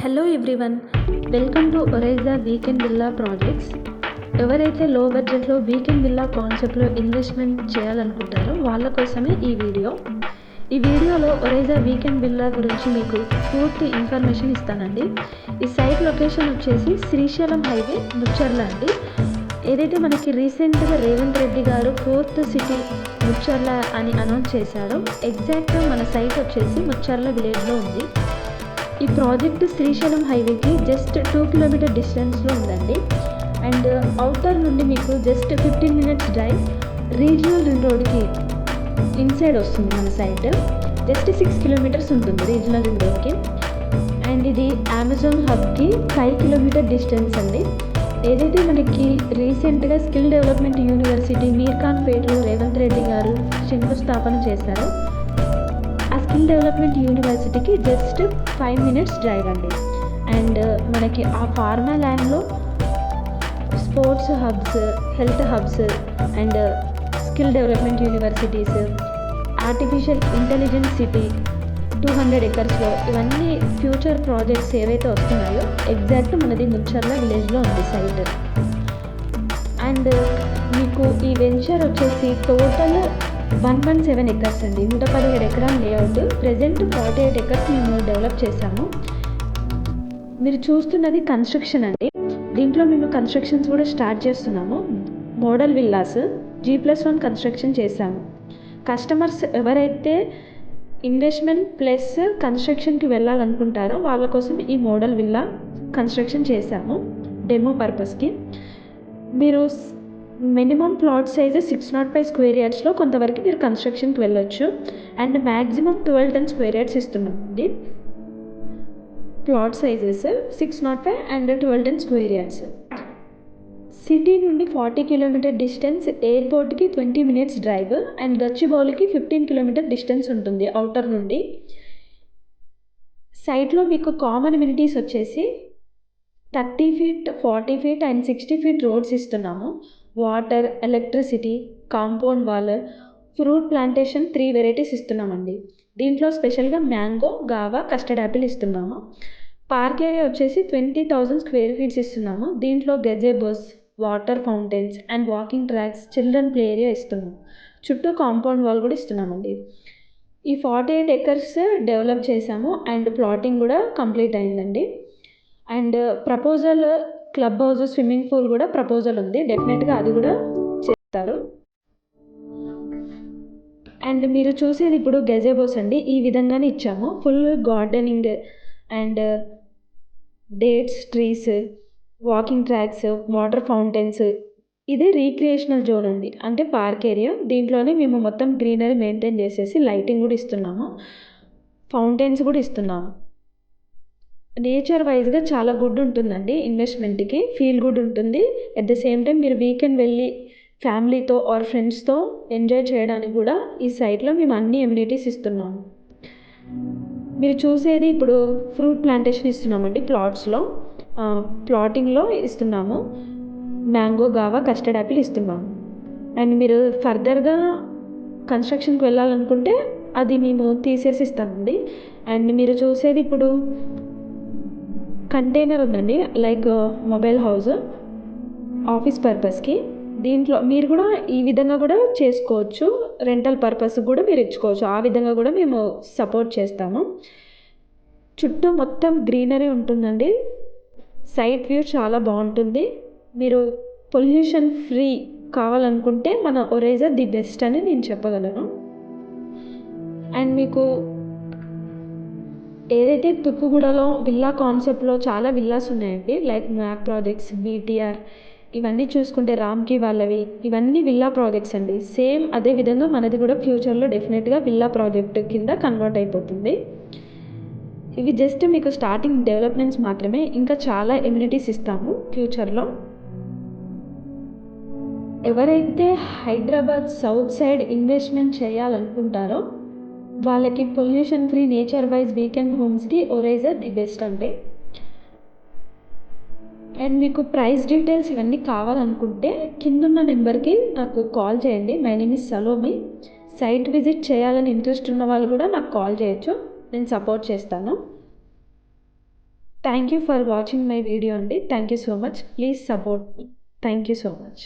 Hello everyone, welcome to ఒరైజా weekend villa projects. ఎవరైతే లో బడ్జెట్లో వీకెండ్ విల్లా కాన్సెప్ట్లో ఇన్వెస్ట్మెంట్ చేయాలనుకుంటారో వాళ్ళ కోసమే ఈ వీడియోలో ఒరైజా వీకెండ్ విల్లా గురించి మీకు పూర్తి ఇన్ఫర్మేషన్ ఇస్తానండి. ఈ సైట్ లొకేషన్ వచ్చేసి శ్రీశైలం హైవే, ముచ్చర్ల అండి. ఏదైతే మనకి రీసెంట్గా రేవంత్ రెడ్డి గారు 4th సిటీ ముచ్చర్ల అని అనౌన్స్ చేశారో, ఎగ్జాక్ట్గా మన సైట్ వచ్చేసి ముచ్చర్ల విలేజ్లో ఉంది. ఈ ప్రాజెక్ట్ శ్రీశైలం హైవేకి జస్ట్ 2 కిలోమీటర్ డిస్టెన్స్లో ఉందండి. అండ్ అవుటర్ నుండి మీకు just 15 minutes drive regional ring రోడ్కి ఇన్సైడ్ వస్తుంది. మన సైట్ జస్ట్ 6 kilometers ఉంటుంది రీజనల్ రింగ్ రోడ్కి. అండ్ ఇది అమెజాన్ హబ్కి 5 kilometer డిస్టెన్స్ అండి. ఏదైతే మనకి రీసెంట్గా స్కిల్ డెవలప్మెంట్ యూనివర్సిటీ మీర్ఖాన్పేటలో రేవంత్ రెడ్డి గారు శంకుస్థాపన చేశారు. ఆ స్కిల్ డెవలప్మెంట్ యూనివర్సిటీకి జస్ట్ 5 minutes డ్రైవ్ అండి. అండ్ మనకి ఆ ఫార్మా ల్యాండ్లో sports hubs, health hubs and skill development universities, artificial intelligence city 200 acresలో ఇవన్నీ ఫ్యూచర్ ప్రాజెక్ట్స్ ఏవైతే వస్తున్నాయో ఎగ్జాక్ట్ మనది ముచ్చర్ల విలేజ్లో ఉంది సైట్. అండ్ మీకు ఈ వెంచర్ వచ్చేసి టోటల్ 117 acres అండి. 117 ఎకరాల లేఅవుట్. ప్రెజెంట్ 48 acres మేము డెవలప్ చేశాము. మీరు చూస్తున్నది కన్స్ట్రక్షన్ అండి. దీంట్లో మేము కన్స్ట్రక్షన్స్ కూడా స్టార్ట్ చేస్తున్నాము. మోడల్ విల్లాస్ G+1 కన్స్ట్రక్షన్ చేశాము. కస్టమర్స్ ఎవరైతే ఇన్వెస్ట్మెంట్ ప్లస్ కన్స్ట్రక్షన్కి వెళ్ళాలనుకుంటారో వాళ్ళ కోసం ఈ మోడల్ విల్లా కన్స్ట్రక్షన్ చేశాము డెమో పర్పస్కి. మీరు మినిమం ప్లాట్ సైజ్ 605 square yardsలో కొంతవరకు మీరు కన్స్ట్రక్షన్కి వెళ్ళొచ్చు. అండ్ మ్యాక్సిమం 1210 square yards ఇస్తున్నామండి. Plot sizes 605 and 1210 square yards. City నుండి 40 kilometer డిస్టెన్స్, ఎయిర్పోర్ట్కి 20 minutes డ్రైవ్ అండ్ గచ్చిబౌలికి 15 kilometer డిస్టెన్స్ ఉంటుంది అవుటర్ నుండి. సైట్లో మీకు కామన్ అమ్యూనిటీస్ వచ్చేసి 30 feet, 40 feet and 60 feet roads ఇస్తున్నాము. Water, electricity, compound wall, fruit plantation 3 varieties ఇస్తున్నామండి. దీంట్లో స్పెషల్గా మ్యాంగో, గావా, కస్టర్డ్ యాపిల్ ఇస్తున్నాము. పార్క్ ఏరియా వచ్చేసి 20,000 square feet ఇస్తున్నాము. దీంట్లో gazebos, water fountains and walking tracks, children play area ఇస్తున్నాము. చుట్టూ కాంపౌండ్ వాల్ కూడా ఇస్తున్నామండి. ఈ 48 acres డెవలప్ చేశాము అండ్ ప్లాటింగ్ కూడా కంప్లీట్ అయిందండి. And proposal club house, swimming pool కూడా ప్రపోజల్ ఉంది. డెఫినెట్గా అది కూడా చేస్తారు. అండ్ మీరు చూసేది ఇప్పుడు గజెబోస్ అండి. ఈ విధంగానే ఇచ్చాము. Full gardening and dates trees, walking tracks, water fountains. ఇది రీక్రియేషనల్ జోన్ అండి, అంటే పార్క్ ఏరియా. దీంట్లోనే మేము మొత్తం గ్రీనరీ మెయింటైన్ చేసేసి లైటింగ్ కూడా ఇస్తున్నాము, ఫౌంటైన్స్ కూడా ఇస్తున్నాము. నేచర్ వైజ్గా చాలా గుడ్ ఉంటుందండి. ఇన్వెస్ట్మెంట్కి ఫీల్ గుడ్ ఉంటుంది. అట్ ద సేమ్ టైం మీరు వీకెండ్ వెళ్ళి ఫ్యామిలీతో ఆర్ ఫ్రెండ్స్తో ఎంజాయ్ చేయడానికి కూడా ఈ సైట్లో మేము అన్ని ఎమ్యూనిటీస్ ఇస్తున్నాము. మీరు చూసేది ఇప్పుడు ఫ్రూట్ ప్లాంటేషన్ ఇస్తున్నామండి. ప్లాటింగ్లో ఇస్తున్నాము. మ్యాంగో, గావా, కస్టర్డ్ యాపిల్ ఇస్తున్నాము. అండ్ మీరు ఫర్దర్గా కన్స్ట్రక్షన్కి వెళ్ళాలనుకుంటే అది మేము తీసేసి ఇస్తామండి. అండ్ మీరు చూసేది ఇప్పుడు కంటైనర్ ఉందండి, లైక్ మొబైల్ హౌస్, ఆఫీస్ పర్పస్కి. దీంట్లో మీరు కూడా ఈ విధంగా కూడా చేసుకోవచ్చు. రెంటల్ పర్పస్ కూడా మీరు ఇచ్చుకోవచ్చు. ఆ విధంగా కూడా మేము సపోర్ట్ చేస్తాము. చుట్టూ మొత్తం గ్రీనరీ ఉంటుందండి. సైట్ వ్యూ చాలా బాగుంటుంది. మీరు పొల్యూషన్ ఫ్రీ కావాలనుకుంటే మన ఒరైజా ది బెస్ట్ అని నేను చెప్పగలను. అండ్ మీకు ఏదైతే తుక్కుగూడలో విల్లా కాన్సెప్ట్లో చాలా విల్లాస్ ఉన్నాయండి, లైక్ మ్యాక్ ప్రాజెక్ట్స్, BTR, ఇవన్నీ చూసుకుంటే రామ్కి వాళ్ళవి, ఇవన్నీ విల్లా ప్రాజెక్ట్స్ అండి. సేమ్ అదే విధంగా మనది కూడా ఫ్యూచర్లో డెఫినెట్గా విల్లా ప్రాజెక్ట్ కింద కన్వర్ట్ అయిపోతుంది. ఇవి జస్ట్ మీకు స్టార్టింగ్ డెవలప్మెంట్స్ మాత్రమే. ఇంకా చాలా ఎమ్యూనిటీస్ ఇస్తాము ఫ్యూచర్లో. ఎవరైతే హైదరాబాద్ సౌత్ సైడ్ ఇన్వెస్ట్మెంట్ చేయాలనుకుంటారో వాళ్ళకి pollution free, nature wise weekend హోమ్స్కి ఒరైజా ది బెస్ట్ అండి. అండ్ మీకు ప్రైస్ డీటెయిల్స్ ఇవన్నీ కావాలనుకుంటే కిందున్న నెంబర్కి నాకు కాల్ చేయండి. My name is Salomi. Site visit చేయాలని ఇంట్రెస్ట్ ఉన్న వాళ్ళు కూడా నాకు కాల్ చేయొచ్చు. నేను సపోర్ట్ చేస్తాను. Thank you for watching my video అండి. Thank you so much. Please support me. Thank you so much.